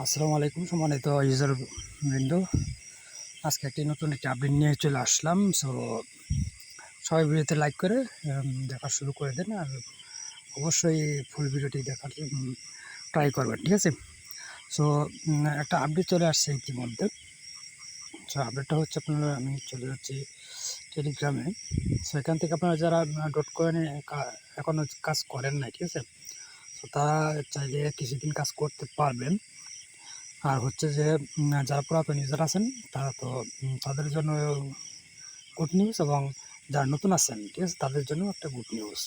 আসসালামু আলাইকুম সম্মানিত ইউজার বৃন্দ। আজকে নতুন একটি আপডেট নিয়ে চলে আসলাম। সো সবাই ভিডিওতে লাইক করে দেখা শুরু করে দেন, আর অবশ্যই ফুল ভিডিওটি দেখার ট্রাই করবেন, ঠিক আছে? সো একটা আপডেট চলে আসছে ইতিমধ্যে। সো আপডেটটা হচ্ছে আপনারা, আমি চলে যাচ্ছি টেলিগ্রামে। সো এখান থেকে আপনারা যারা ডট কয়েনে এখনও কাজ করেন নাই, ঠিক আছে, তো তারা চাইলে কিছুদিন কাজ করতে পারবেন। আর হচ্ছে যে যারা পুরাতন ইউজার আছেন তারা তো তাদের জন্য গুড নিউজ, এবং যারা নতুন আছেন, ঠিক আছে, তাদের জন্য একটা গুড নিউজ।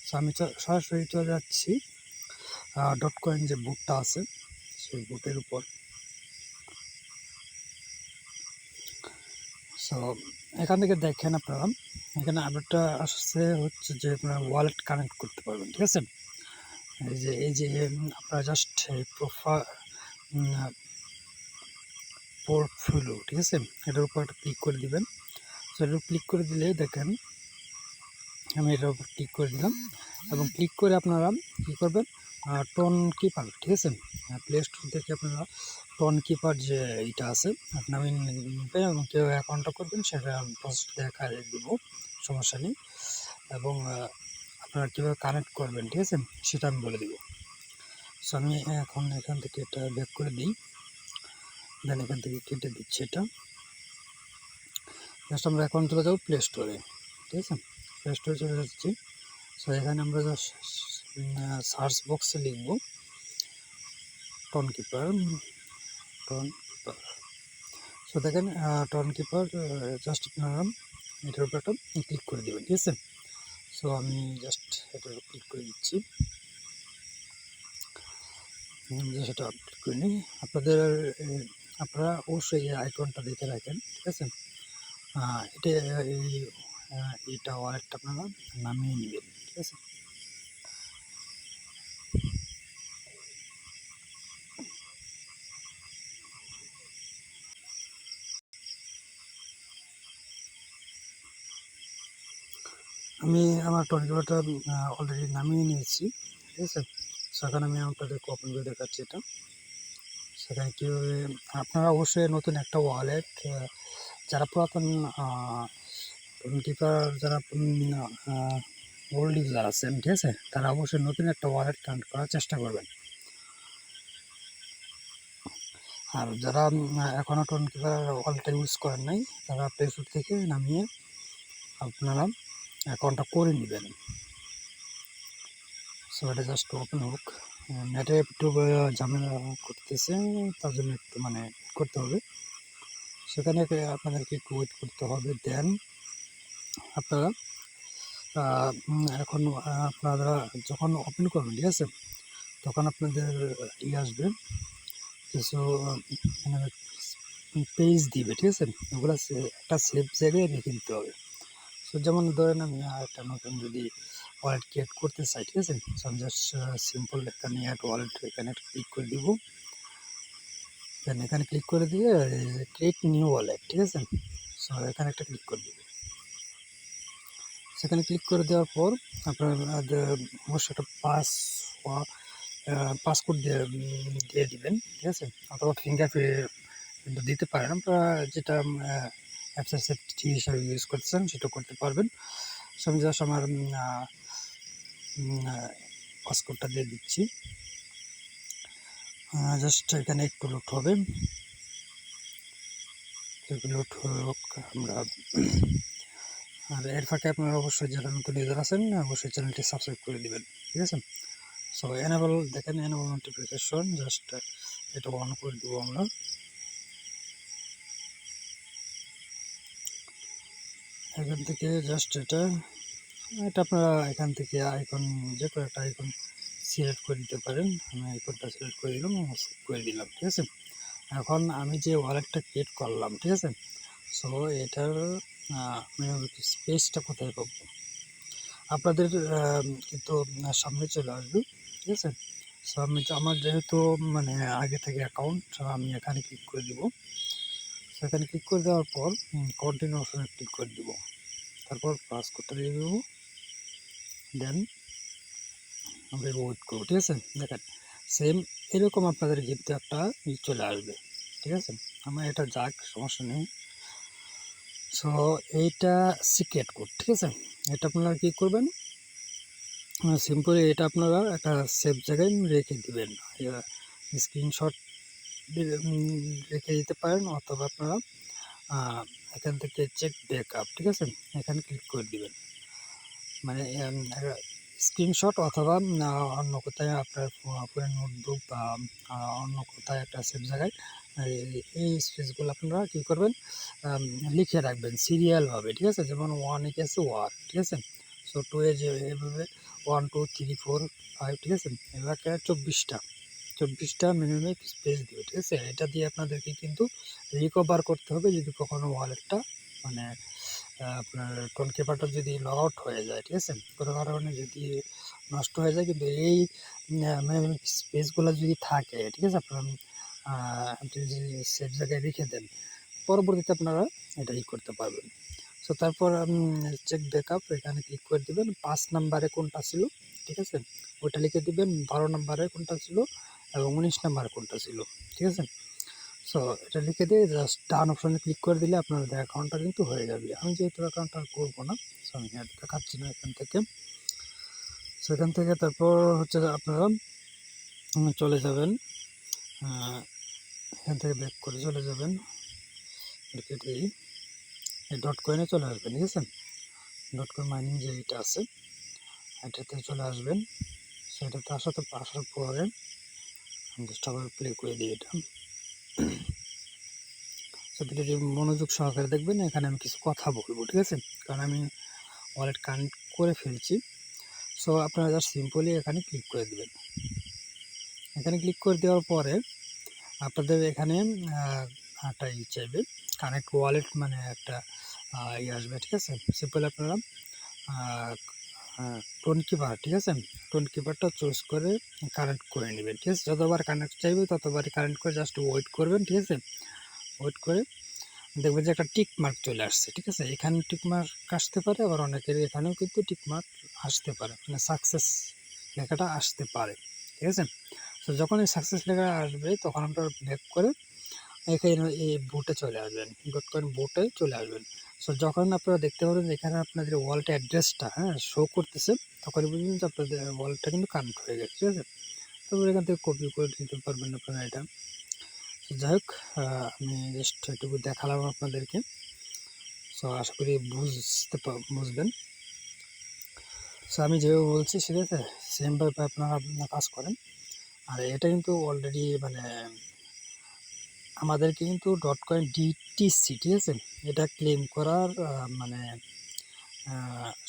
সো আমি সরাসরি চলে যাচ্ছি ডট কয়েন যে বুটটা আছে সেই বুটের উপর। সো এখান থেকে দেখেন আপনারা, এখানে আপডেটটা আসছে হচ্ছে যে আপনারা ওয়ালেট কানেক্ট করতে পারবেন, ঠিক আছে? এই যে আপনারা জাস্ট পোর্টফোলিও, ঠিক আছে, এটার উপর একটা ক্লিক করে দিবেন। সো এটার ক্লিক করে দিলে দেখেন আমি এটার উপর ক্লিক করে দিলাম, এবং ক্লিক করে আপনারা কী করবেন, টোন কিপার, ঠিক আছে, প্লে স্টোর থেকে আপনারা টোন কিপার যে এইটা আছে আপনি নেবেন, এবং কেউ অ্যাকাউন্টটা করবেন সেটা প্রসেস দেখা দিব, সমস্যা নেই। এবং আপনারা কীভাবে কানেক্ট করবেন, ঠিক আছে, সেটা আমি বলে দিব। সো আমি এখন এখান থেকে এটা ব্যাক করে দিই, দেন এখান থেকে কেটে দিচ্ছি এটা। জাস্ট আমরা অ্যাকাউন্ট চলে যাবো প্লে স্টোরে, ঠিক আছে, প্লে স্টোরে চলে যাচ্ছি। সো এখানে আমরা সার্চ বক্সে লিখব টোন কিপার। সো দেখেন টোন কিপার, জাস্ট আপনারা এটার উপর একটা ক্লিক করে দেবেন, ঠিক আছে। সো আমি জাস্ট এটার উপর ক্লিক করে দিচ্ছি, সেটা ক্লিক করে নিই। আপনারা অবশ্যই এই আইকনটা দেখে রাখেন, ঠিক আছে। এটা ওয়ালেটটা আপনারা নামিয়ে নেবেন, ঠিক আছে। আমি আমার টোন কিপারটা অলরেডি নামিয়ে নিয়েছি, ঠিক আছে। সেখানে আমি আপনাদেরকে ওপেন করে দেখাচ্ছি এটা। সেখানে কীভাবে আপনারা অবশ্যই নতুন একটা ওয়ালেট, যারা পুরাতন টোন কিপার, যারা ওল্ড ইউজার আছেন, ঠিক আছে, তারা অবশ্যই নতুন একটা ওয়ালেট কানেক্ট করার চেষ্টা করবেন। আর যারা এখনও টোন কিপার ওয়ালেটটা ইউজ করেন নাই, তারা প্লে স্টোর থেকে নামিয়ে আপনারা অ্যাকাউন্টটা করে নেবেন। সো এটা জাস্ট ওপেন হোক। নেটে একটু ঝামেলা করতেছে, তার জন্য একটু করতে হবে, সেখানে আপনাদেরকে একটু ওয়েট করতে হবে। দেন আপনারা এখন আপনারা যখন ওপেন করবেন, ঠিক আছে, তখন আপনাদের আসবে কিছু পেজ দিবে, ঠিক আছে, ওগুলো একটা সেফ জায়গায় রেখে দিতে হবে। সো যেমন ধরেন আমি একটা নতুন যদি ওয়ালেট ক্রিয়েট করতে চাই, ঠিক আছে, সো আমি জাস্ট সিম্পল এখানে অ্যাড ওয়ালেট, এখানে একটা ক্লিক করে দিব। দেন এখানে ক্লিক করে দিয়ে ক্রিয়েট নিউ ওয়ালেট, ঠিক আছে, সো এখানে একটা ক্লিক করে দিব। সেখানে ক্লিক করে দেওয়ার পর আপনার অবশ্যই একটা পাসকোড দিয়ে দিবেন, ঠিক আছে, অথবা ফিঙ্গারপ্রিন্ট দিতে পারেন। আপনারা যেটা অ্যাপসের সেফটি হিসাবে ইউজ করতেছেন সেটা করতে পারবেন। সো আমি জাস্ট আমার পাসকোডটা দিয়ে দিচ্ছি। জাস্ট এখানে একটু লোড হবে, লোড হোক আমরা। আর এর ফাঁকে আপনারা অবশ্যই যারা নতুন ইউজার আছেন অবশ্যই চ্যানেলটি সাবস্ক্রাইব করে দিবেন, ঠিক আছে। সো এনেবল দেখেন, এনেবল নোটিফিকেশন, জাস্ট এটা অন করে দেবো আমরা। এখান থেকে জাস্ট এটা আপনারা এখান থেকে আইকন, যে কোনো একটা আইকন সিলেক্ট করে দিতে পারেন। আমি আইকনটা সিলেক্ট করে দিলাম, সেভ করে দিলাম, ঠিক আছে। এখন আমি যে ওয়ালেটটা ক্রিয়েট করলাম, ঠিক আছে, সো এটার স্পেসটা কোথায় পাবো, আপনাদের কিন্তু সামনে চলে আসবে, ঠিক আছে। সো আমি আমার যেহেতু আগে থেকে অ্যাকাউন্ট, আমি এখানে ক্লিক করে দিব। সেখানে ক্লিক করে দেওয়ার পর কন্টিনিউ অপশনে ক্লিক করে দিব, তারপর পাসওয়ার্ডটা দিয়ে দেবো। দেন আমরা ওয়েট করবো, ঠিক আছে। দেখেন সেম এরকম আপনাদের কিন্তু একটা চলে আসবে, ঠিক আছে। আমার এটা যাক, সমস্যা নেই। সো এইটা সিক্রেট কোড, ঠিক আছে। এটা আপনারা কী করবেন, সিম্পলি এটা আপনারা একটা সেফ জায়গায় রেখে দিবেন। স্ক্রিনশট রেখে দিতে পারেন, অথবা আপনারা এখান থেকে চেক ব্যাকআপ, ঠিক আছে, এখানে ক্লিক করে দিবেন। মানে স্ক্রিনশট অথবা অন্য কোথায় আপনার ফোনের নোটবুক বা অন্য কোথায় একটা সেফ জায়গায় এই স্পেসগুলো আপনারা কী করবেন, লিখে রাখবেন সিরিয়ালভাবে, ঠিক আছে। যেমন 1 এ আছে 1, ঠিক আছে। সো 2 এ যে এভাবে 1 2 3 4 5, ঠিক আছে। এভাবে 24টা মিনিমাম স্পেস দিবে, ঠিক আছে। এটা দিয়ে আপনাদেরকে কিন্তু রিকভার করতে হবে যদি কখনো ওয়ালেটটা মানে আপনার টোন কিপারটা যদি লগ আউট হয়ে যায়, ঠিক আছে, কোনো কারণে যদি নষ্ট হয়ে যায়, কিন্তু এই স্পেসগুলো যদি থাকে, ঠিক আছে, আপনার আপনি যদি সেফ জায়গায় রেখে দেন, পরবর্তীতে আপনারা এটা করতে পারবেন। সো তারপর চেক ব্যাকআপ এখানে ক্লিক করে দিবেন। 5 নাম্বারে কোনটা ছিল, ঠিক আছে, ওইটা লিখে দিবেন। 12 নাম্বারে কোনটা ছিল এবং 19 নাম্বারে কোনটা ছিল, ঠিক আছে। সো এটা লিখে দিয়ে জাস্ট ডান অপশনে ক্লিক করে দিলে আপনার অ্যাকাউন্টটা কিন্তু হয়ে যাবে। আমি যেহেতু অ্যাকাউন্টটা আর করবো না, সো আমি আর দেখাচ্ছি না এখান থেকে। সো এখান থেকে তারপর হচ্ছে আপনারা চলে যাবেন, এখান থেকে ব্যাক করে চলে যাবেন, লিখে দিই এই ডট কয়েনে চলে আসবেন, ঠিক আছে। ডট কয়েন মাইনিং যে এটা আছে এটাতে চলে আসবেন। সেটাতে আসার পরে জাস্ট আবার প্লে করে দিই এটা। সেটা যদি মনোযোগ সহকারে দেখবেন, এখানে আমি কিছু কথা বলবো, ঠিক আছে, কারণ আমি ওয়ালেট কানেক্ট করে ফেলছি। সো আপনারা জাস্ট সিম্পলি এখানে ক্লিক করে দেবেন। এখানে ক্লিক করে দেওয়ার পরে আপনাদের এখানে একটা চাইবে কানেক্ট ওয়ালেট, মানে একটা আসবে, ঠিক আছে। সিম্পলি আপনারা টোন কিপার, ঠিক আছে, টোন কিপারটা চুজ করে কানেক্ট করে নেবেন, ঠিক আছে। যতবার কানেক্ট চাইবে ততবারই কানেক্ট করে জাস্ট ওয়েট করবেন, ঠিক আছে। ওয়েট করে দেখবেন যে একটা টিক মার্ক চলে আসছে, ঠিক আছে। এখানে টিক মার্ক আসতে পারে, আবার অনেকের এখানেও কিন্তু টিক মার্ক আসতে পারে, মানে সাকসেস লেখাটা আসতে পারে, ঠিক আছে। তো যখন এই সাকসেস লেখা আসবে তখন আপনারা ব্যাক করে এখানে এই বুটে চলে আসবেন, ডটকয়েন বুটে চলে আসবেন। সো যখন আপনারা দেখতে পাবেন এখানে আপনাদের ওয়ালেট অ্যাড্রেসটা শো করতেছে, তখন বুঝবেন যে আপনাদের ওয়ালেটটা কিন্তু কানেক্ট হয়ে গেছে, ঠিক আছে। তারপর এখান থেকে কপি করে দিতে পারবেন আপনারা এটা। যাই হোক, আমি জাস্ট এটুকু দেখালাম আপনাদেরকে। সো আশা করি বুঝবেন। সো আমি যেভাবে বলছি, ঠিক আছে, সেমভাবে আপনারা কাজ করেন। আর এটা কিন্তু অলরেডি মানে আমাদেরকে কিন্তু ডট কয়েন ডিটিসি, ঠিক আছে, এটা ক্লেম করার মানে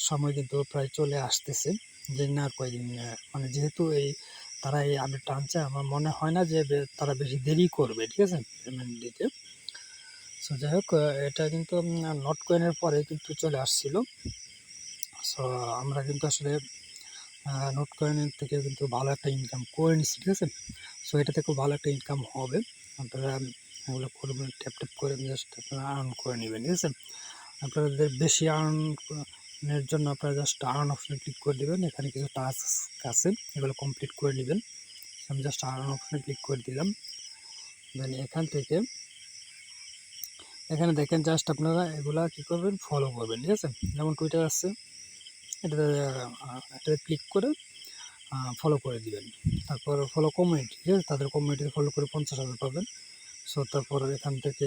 সময় কিন্তু প্রায় চলে আসতেছে। যে না আর কয়েকদিন, মানে যেহেতু তারা এই আপডেটটা আনছে, আমার মনে হয় না যে তারা বেশি দেরি করবে, ঠিক আছে, পেমেন্ট দিতে। সো যাই হোক, এটা কিন্তু নট কয়েনের পরে কিন্তু চলে আসছিল। সো আমরা কিন্তু আসলে নোট কয়েনের থেকে কিন্তু ভালো একটা ইনকাম করে নিচ্ছি, ঠিক আছে। সো এটা থেকেও ভালো একটা ইনকাম হবে। আপনারা এগুলো করবেন, ট্যাপ ট্যাপ করে জাস্ট আপনারা আর্ন করে নেবেন, ঠিক আছে। আপনাদের বেশি আর্নের জন্য আপনারা জাস্ট আর্ন অপশনে ক্লিক করে দেবেন। এখানে কিছু টাস্ক আছে, এগুলো কমপ্লিট করে নেবেন। আমি জাস্ট আর্ন অপশনে ক্লিক করে দিলাম। দেন এখান থেকে এখানে দেখেন জাস্ট আপনারা এগুলা কী করবেন, ফলো করবেন, ঠিক আছে। যেমন টুইটার আছে, এটাতে ক্লিক করে ফলো করে দিবেন। তারপর ফলো কমিউনিটি, ঠিক আছে, তাদের কমিউনিটিতে ফলো করে 50,000 পাবেন। সো তারপর এখান থেকে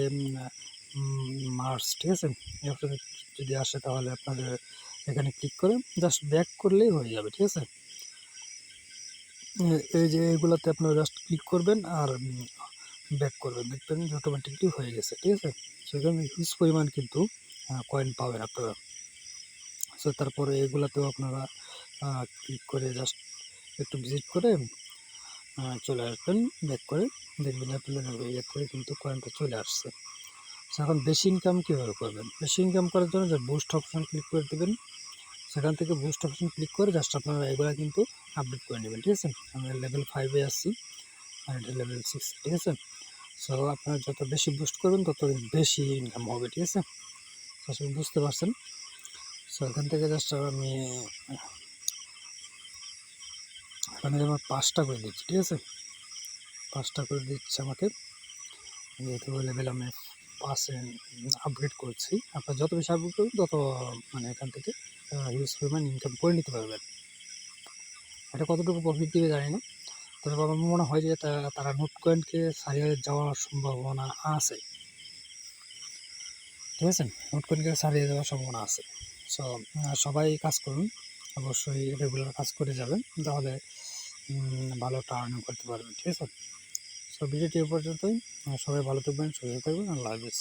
মার্চ, ঠিক আছে, এই অপশনে যদি আসে তাহলে আপনাদের এখানে ক্লিক করে জাস্ট ব্যাক করলেই হয়ে যাবে, ঠিক আছে। এই যে এগুলোতে আপনারা জাস্ট ক্লিক করবেন আর ব্যাক করবেন, দেখবেন যে অটোমেটিকলি হয়ে গেছে, ঠিক আছে। সেখানে হিউজ পরিমাণ কিন্তু কয়েন পাবেন আপনারা। সো তারপরে এগুলাতেও আপনারা ক্লিক করে জাস্ট একটু ভিজিট করে চলে আসবেন, ব্যাক করে দেখবেন আপনাদের ইয়ে থেকে কিন্তু কয়েনটা চলে আসছে। এখন বেশি ইনকাম কীভাবে করবেন, বেশি ইনকাম করার জন্য যে বুস্ট অপশন ক্লিক করে দেবেন। সেখান থেকে বুস্ট অপশন ক্লিক করে জাস্ট আপনারা এগুলো কিন্তু আপডেট করে নেবেন, ঠিক আছে। আমি লেভেল 5-এ আসছি আর এটা লেভেল 6, ঠিক আছে। সো আপনারা যত বেশি বুস্ট করবেন তত বেশি ইনকাম হবে, ঠিক আছে। আসলে বুঝতে পারছেন। সো এখান থেকে জাস্ট আমি এখানে আমার 5টা করে দিচ্ছি, ঠিক আছে। 5টা করে দিচ্ছে আমাকে, যেহেতু লেভেল আমি 5 আপগ্রেড করছি। আপনার যত বেশি আপগ্রেড করবেন তত মানে এখান থেকে হিউজ পরিমাণ ইনকাম করে নিতে পারবেন। এটা কতটুকু প্রফিট দিবে জানি না, তবে আমার মনে হয় যে তারা নোট কয়েনকে ছাড়িয়ে যাওয়ার সম্ভাবনা আছে। ঠিক আছে, নোট কয়েনকে ছাড়িয়ে যাওয়ার সম্ভাবনা আছে। সো সবাই কাজ করুন, অবশ্যই রেগুলার কাজ করে যাবেন, তাহলে ভালো একটা আর্নিং করতে পারবেন। ঠিক আছে, সো ভিডিওটি এ পর্যন্তই। সবাই ভালো থাকবেন, সুস্থ থাকবেন। আল্লাহ হাফিজ।